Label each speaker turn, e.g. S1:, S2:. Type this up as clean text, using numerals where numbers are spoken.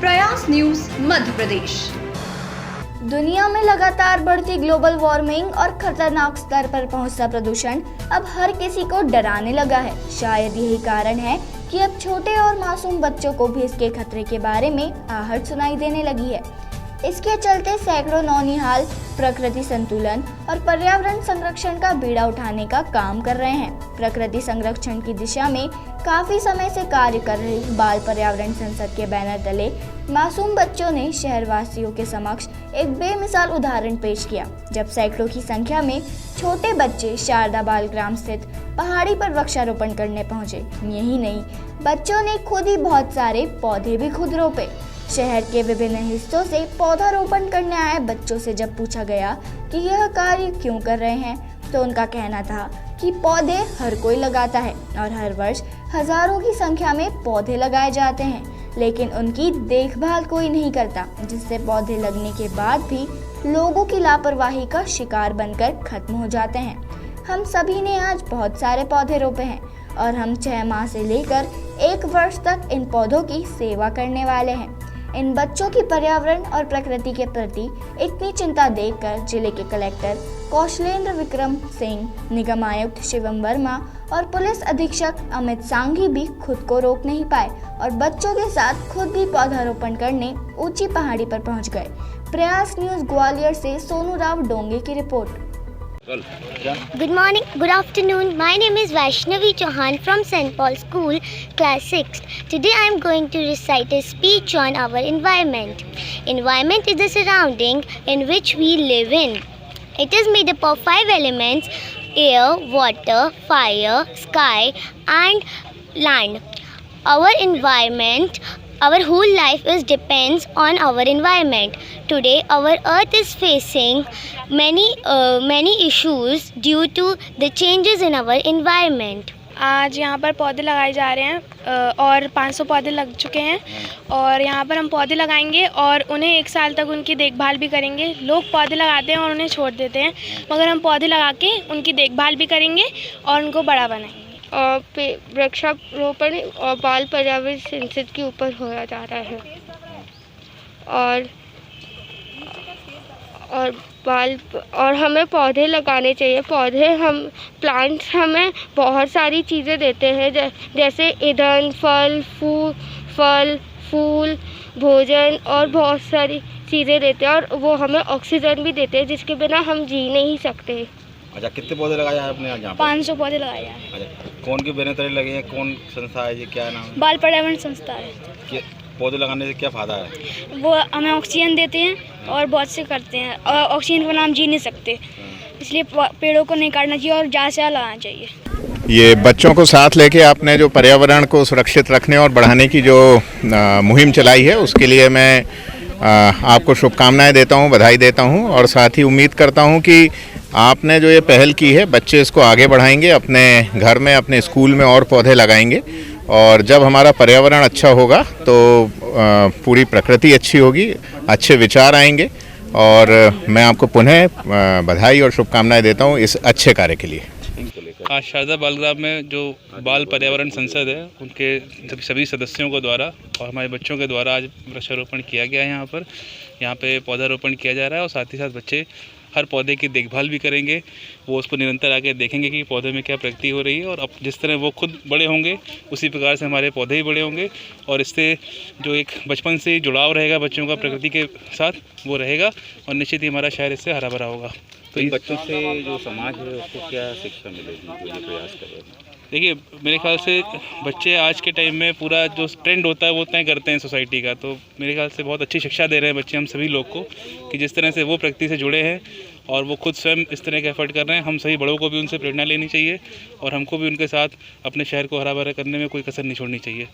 S1: प्रयास न्यूज मध्य प्रदेश।
S2: दुनिया में लगातार बढ़ती ग्लोबल वार्मिंग और खतरनाक स्तर पर पहुंचता प्रदूषण अब हर किसी को डराने लगा है। शायद यही कारण है कि अब छोटे और मासूम बच्चों को भी इसके खतरे के बारे में आहट सुनाई देने लगी है। इसके चलते सैकड़ों नौनिहाल प्रकृति संतुलन और पर्यावरण संरक्षण का बीड़ा उठाने का काम कर रहे हैं। प्रकृति संरक्षण की दिशा में काफी समय से कार्य कर रही बाल पर्यावरण संसद के बैनर तले मासूम बच्चों ने शहरवासियों के समक्ष एक बेमिसाल उदाहरण पेश किया, जब सैकड़ों की संख्या में छोटे बच्चे शारदा बाल ग्राम स्थित पहाड़ी पर वृक्षारोपण करने पहुंचे। यही नहीं, बच्चों ने खुद ही बहुत सारे पौधे भी खुद रोपे। शहर के विभिन्न हिस्सों से पौधारोपण करने आए बच्चों से जब पूछा गया कि यह कार्य क्यों कर रहे हैं, तो उनका कहना था कि पौधे हर कोई लगाता है और हर वर्ष हजारों की संख्या में पौधे लगाए जाते हैं, लेकिन उनकी देखभाल कोई नहीं करता, जिससे पौधे लगने के बाद भी लोगों की लापरवाही का शिकार बनकर खत्म हो जाते हैं। हम सभी ने आज बहुत सारे पौधे रोपे हैं और हम 6 माह से लेकर 1 वर्ष तक इन पौधों की सेवा करने वाले हैं। इन बच्चों की पर्यावरण और प्रकृति के प्रति इतनी चिंता देखकर जिले के कलेक्टर कौशलेंद्र विक्रम सिंह, निगम आयुक्त शिवम वर्मा और पुलिस अधीक्षक अमित सांघी भी खुद को रोक नहीं पाए और बच्चों के साथ खुद भी पौधारोपण करने ऊंची पहाड़ी पर पहुंच गए। प्रयास न्यूज ग्वालियर से सोनू राव डोंगे की report.
S3: Good morning, good afternoon. My name is Vaishnavi Chauhan from St. Paul School, class 6. Today I am going to recite a speech on our environment. Environment is the surrounding in which we live in. It is made up of 5 elements: air, water, fire, sky and land. Our whole life depends on our environment. Today, our earth is facing many issues due to the changes in our environment.
S4: आज यहाँ पर पौधे लगाए जा रहे हैं और 500 पौधे लग चुके हैं और यहाँ पर हम पौधे लगाएंगे और उन्हें 1 साल तक उनकी देखभाल भी करेंगे। लोग पौधे लगाते हैं और उन्हें छोड़ देते हैं, मगर हम पौधे लगा के उनकी देखभाल भी करेंगे और उनको बड़ा बनाएंगे। और वृक्षारोपण और बाल पर्यावरण संसद के ऊपर होया जा रहा है और हमें पौधे लगाने चाहिए। प्लांट्स हमें बहुत सारी चीज़ें देते हैं, जैसे ईंधन, फल, फूल, भोजन और बहुत सारी चीज़ें देते हैं और वो हमें ऑक्सीजन भी देते हैं, जिसके बिना हम जी नहीं सकते।
S5: अच्छा, कितने पौधे लगाए हैं आपने आज यहाँ पर?
S4: 500 पौधे लगाए हैं।
S5: अच्छा, कौन की बैनर तले लगे हैं? कौन संस्था है ये, क्या नाम है?
S4: बाल पर्यावरण संस्था है।
S5: पौधे लगाने से क्या फ़ायदा है?
S4: वो हमें ऑक्सीजन देते हैं और बहुत से करते हैं, और ऑक्सीजन बिना हम जी नहीं सकते, इसलिए पेड़ों को नहीं काटना चाहिए और ज़्यादा से ज़्यादा लगाना चाहिए।
S6: ये बच्चों को साथ लेके आपने जो पर्यावरण को सुरक्षित रखने और बढ़ाने की जो मुहिम चलाई है, उसके लिए मैं आपको शुभकामनाएं देता हूं, बधाई देता हूं और साथ ही उम्मीद करता हूं कि आपने जो ये पहल की है, बच्चे इसको आगे बढ़ाएंगे, अपने घर में, अपने स्कूल में और पौधे लगाएंगे और जब हमारा पर्यावरण अच्छा होगा तो पूरी प्रकृति अच्छी होगी, अच्छे विचार आएंगे और मैं आपको पुनः बधाई और शुभकामनाएं देता हूं इस अच्छे कार्य के लिए।
S7: आज शारदा बालग्राम में जो बाल पर्यावरण संसद है, उनके सभी सदस्यों को द्वारा और हमारे बच्चों के द्वारा आज वृक्षारोपण किया गया है। यहाँ पे पौधारोपण किया जा रहा है और साथ ही साथ बच्चे हर पौधे की देखभाल भी करेंगे। वो उसको निरंतर आके देखेंगे कि पौधे में क्या प्रगति हो रही है और अब जिस तरह वो खुद बड़े होंगे उसी प्रकार से हमारे पौधे ही बड़े होंगे और इससे जो एक बचपन से जुड़ाव रहेगा बच्चों का प्रकृति के साथ, वो रहेगा और निश्चित ही हमारा शहर इससे हरा भरा होगा।
S5: तो इन बच्चों से जो समाज है उसको क्या शिक्षा मिलेगी, जो ये प्रयास करेगा?
S7: देखिए, मेरे ख्याल से बच्चे आज के टाइम में पूरा जो ट्रेंड होता है वो तय करते हैं सोसाइटी का, तो मेरे ख्याल से बहुत अच्छी शिक्षा दे रहे हैं बच्चे हम सभी लोग को कि जिस तरह से वो प्रकृति से जुड़े हैं और वो खुद स्वयं इस तरह के एफर्ट कर रहे हैं। हम सभी बड़ों को भी उनसे प्रेरणा लेनी चाहिए और हमको भी उनके साथ अपने शहर को हरा भरा करने में कोई कसर नहीं छोड़नी चाहिए।